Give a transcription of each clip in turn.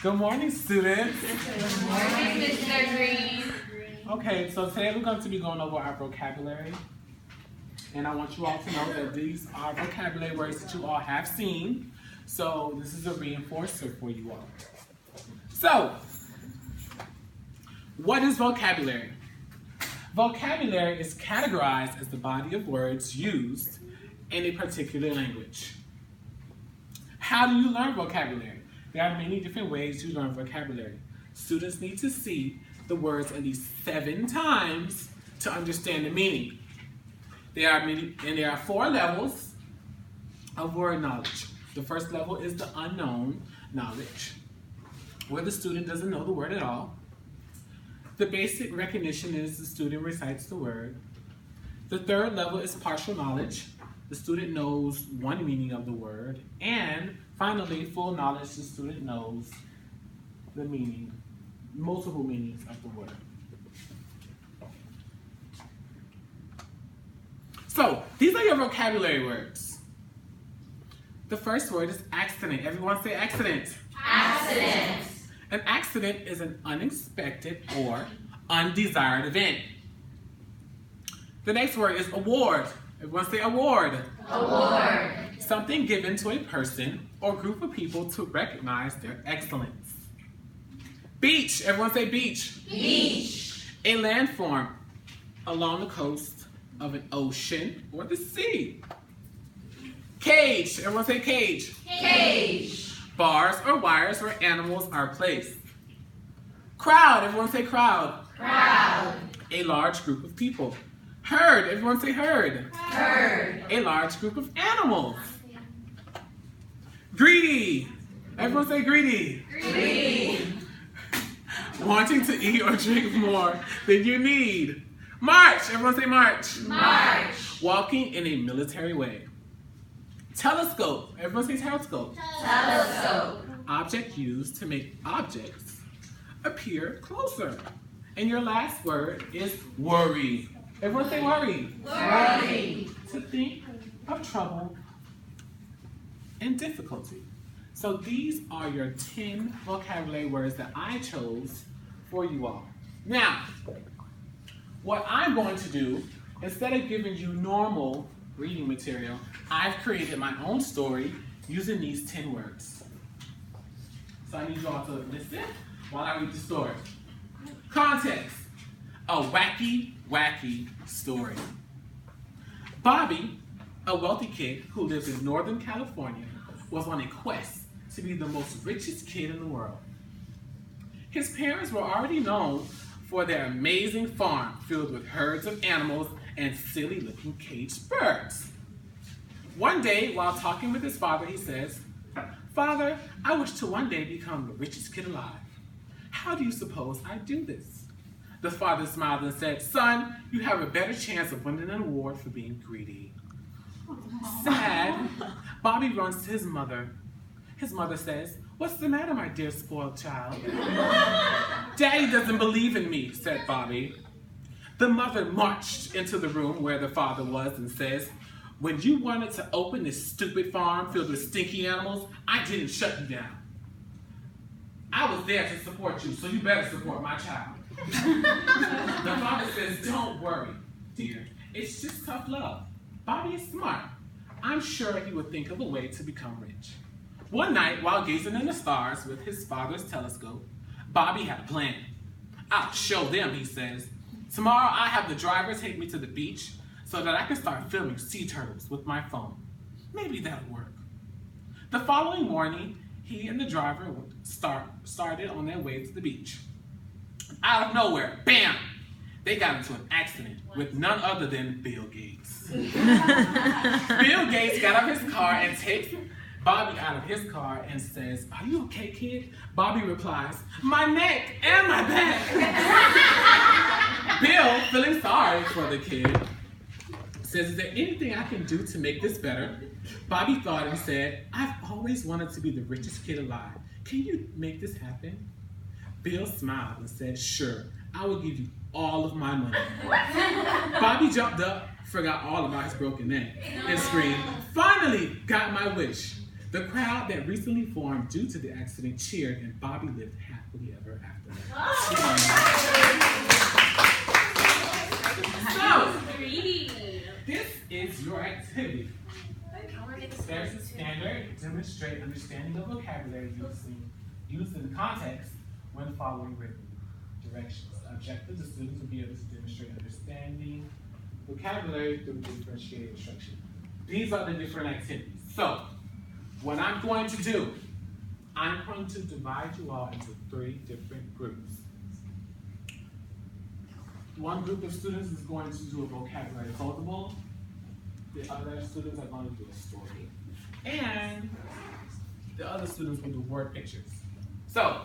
Good morning, students. Good morning, Mr. Greene. Okay, so today we're going to be going over our vocabulary. And I want you all to know that these are vocabulary words that you all have seen. So this is a reinforcer for you all. So, what is vocabulary? Vocabulary is categorized as the body of words used in a particular language. How do you learn vocabulary? There are many different ways you learn vocabulary. Students need to see the words at least 7 times to understand the meaning. There are 4 levels of word knowledge. The first level is the unknown knowledge, where the student doesn't know the word at all. The basic recognition is the student recites the word. The third level is partial knowledge. The student knows one meaning of the word. And finally, full knowledge, the student knows the meaning, multiple meanings of the word. So, these are your vocabulary words. The first word is accident. Everyone say accident. Accident. An accident is an unexpected or undesired event. The next word is award. Everyone say award. Award. Something given to a person or group of people to recognize their excellence. Beach. Everyone say beach. Beach. A landform along the coast of an ocean or the sea. Cage. Everyone say cage. Cage. Bars or wires where animals are placed. Crowd. Everyone say crowd. Crowd. A large group of people. Herd. Everyone say herd. Herd. A large group of animals. Greedy. Everyone say greedy. Greedy. Wanting to eat or drink more than you need. March. Everyone say march. March. Walking in a military way. Telescope. Everyone say telescope. Telescope. Object used to make objects appear closer. And your last word is worry. Everyone say worry. Worry. To think of trouble and difficulty. So these are your 10 vocabulary words that I chose for you all. Now, what I'm going to do, instead of giving you normal reading material, I've created my own story using these 10 words. So I need you all to listen while I read the story. Context: a wacky, wacky story. Bobby, a wealthy kid who lives in Northern California, was on a quest to be the most richest kid in the world. His parents were already known for their amazing farm filled with herds of animals and silly-looking caged birds. One day, while talking with his father, he says, "Father, I wish to one day become the richest kid alive. How do you suppose I do this?" The father smiled and said, "Son, you have a better chance of winning an award for being greedy." Sad, Bobby runs to his mother. His mother says, "What's the matter, my dear spoiled child?" "Daddy doesn't believe in me," said Bobby. The mother marched into the room where the father was and says, "When you wanted to open this stupid farm filled with stinky animals, I didn't shut you down. I was there to support you, so you better support my child." The father says, "Don't worry, dear. It's just tough love. Bobby is smart. I'm sure he would think of a way to become rich." One night, while gazing in the stars with his father's telescope, Bobby had a plan. "I'll show them," he says. "Tomorrow I'll have the driver take me to the beach so that I can start filming sea turtles with my phone. Maybe that'll work." The following morning, he and the driver started on their way to the beach. Out of nowhere, bam! They got into an accident with none other than Bill Gates. Bill Gates got out of his car and takes Bobby out of his car and says, "Are you okay, kid?" Bobby replies, "My neck and my back." Bill, feeling sorry for the kid, says, "Is there anything I can do to make this better?" Bobby thought and said, "I've always wanted to be the richest kid alive. Can you make this happen?" Bill smiled and said, "Sure, I will give you all of my money." Bobby jumped up, forgot all about his broken neck, and screamed, "Finally got my wish." The crowd that recently formed due to the accident cheered and Bobby lived happily ever after. So, this is your activity. There's a standard, demonstrate understanding of vocabulary used in context when following written directions. The objective, the students will be able to demonstrate understanding vocabulary through differentiated instruction. These are the different activities. So, what I'm going to do, I'm going to divide you all into 3 different groups. One group of students is going to do a vocabulary foldable. The other students are going to do a story. And the other students will do word pictures. So,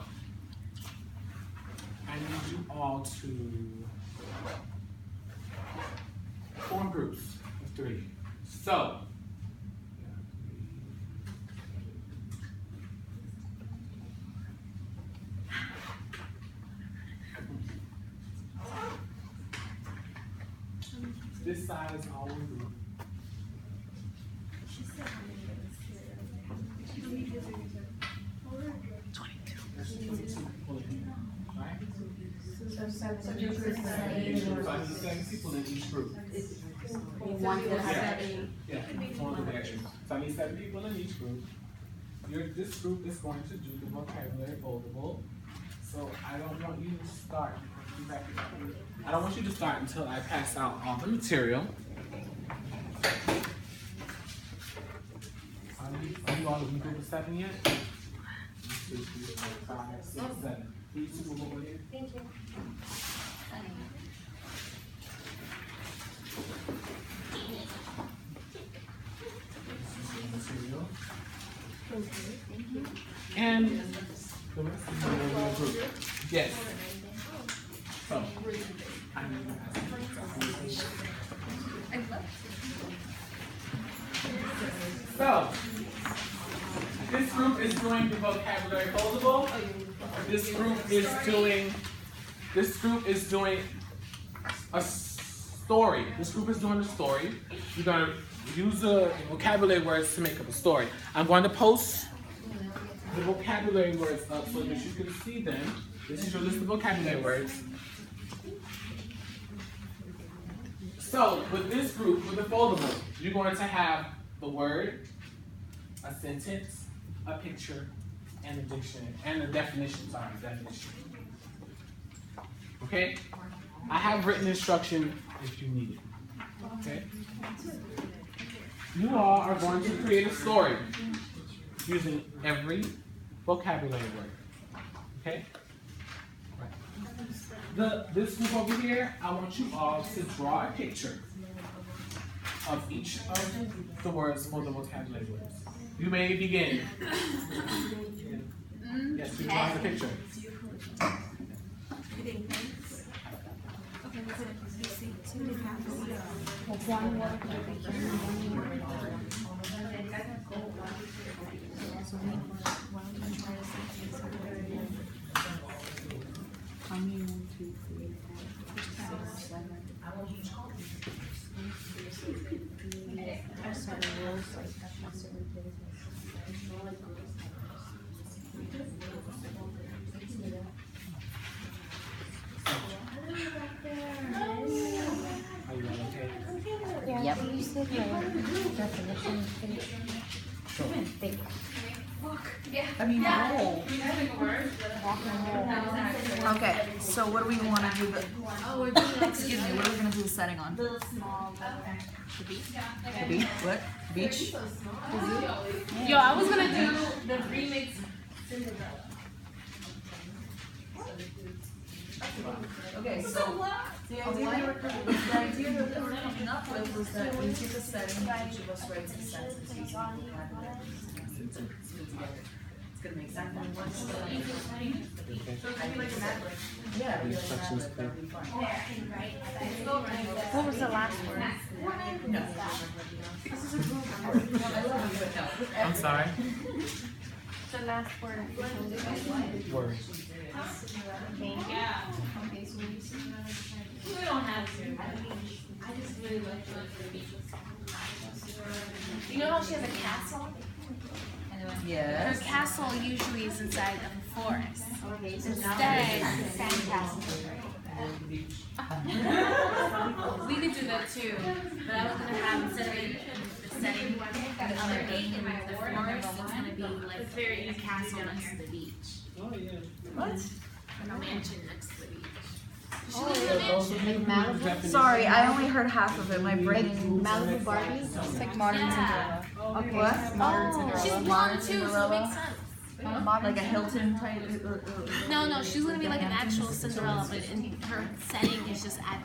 I need you all to form groups of 3. So, this side is all one group. Right? So I need 7 people in each group. Yeah, one group action. So I need 7 people in each group. This group is going to do the vocabulary foldable. So I don't want you to start. I don't want you to start until I pass out all the material. Are you all in group of 7 yet? 1, 2, 3, 4, 5, 6, 7. These 2 will go over here. Thank you. Material. And the rest of them will be a group. Yes. So, I need to ask you. So, this group is doing the vocabulary foldable. This group is doing a story. This group is doing a story. You're gonna use the vocabulary words to make up a story. I'm going to post the vocabulary words up so that you can see them. This is your list of vocabulary words. So, with this group, with the foldable, you're going to have the word, a sentence, a picture, and a dictionary, and a definition. Okay? I have written instruction if you need it. Okay? You all are going to create a story using every vocabulary word. Okay? This group over here, I want you all to draw a picture of each of the words for the vocabulary words. You may begin. Yes, you draw the picture. Yep. You said your definition is thick. I mean, roll. Okay, so what do we want to do? Excuse me, what are we going to do the setting on? The beach? What? Beach? Yo, I was gonna do the remix Cinderella. Okay, so the idea that we're coming up with was that we take a setting, each of us writes a sentence using vocabulary. It's gonna make sense. I feel like that, yeah, that'd be fine. What was the last word? No. This is a group word. I love you, but no. I'm sorry? The last word. Word. Yeah. We don't have to. I just really like the beach. You know how she has a castle? And Yes. Her castle usually is inside of a forest. Instead, sandcastle. We could do that too, but I was gonna have instead of it the setting of it being in like the forest, it's gonna be like a castle next to the beach. Oh yeah. What? A mansion next to the beach. Sorry, I only heard half of it. My brain. Malibu Barbie? It's like modern Cinderella. Okay. What? Modern She's Cinderella. blonde too, so it makes sense. Like a Hilton type. No, she's gonna be like an actual Cinderella, but in her setting is just at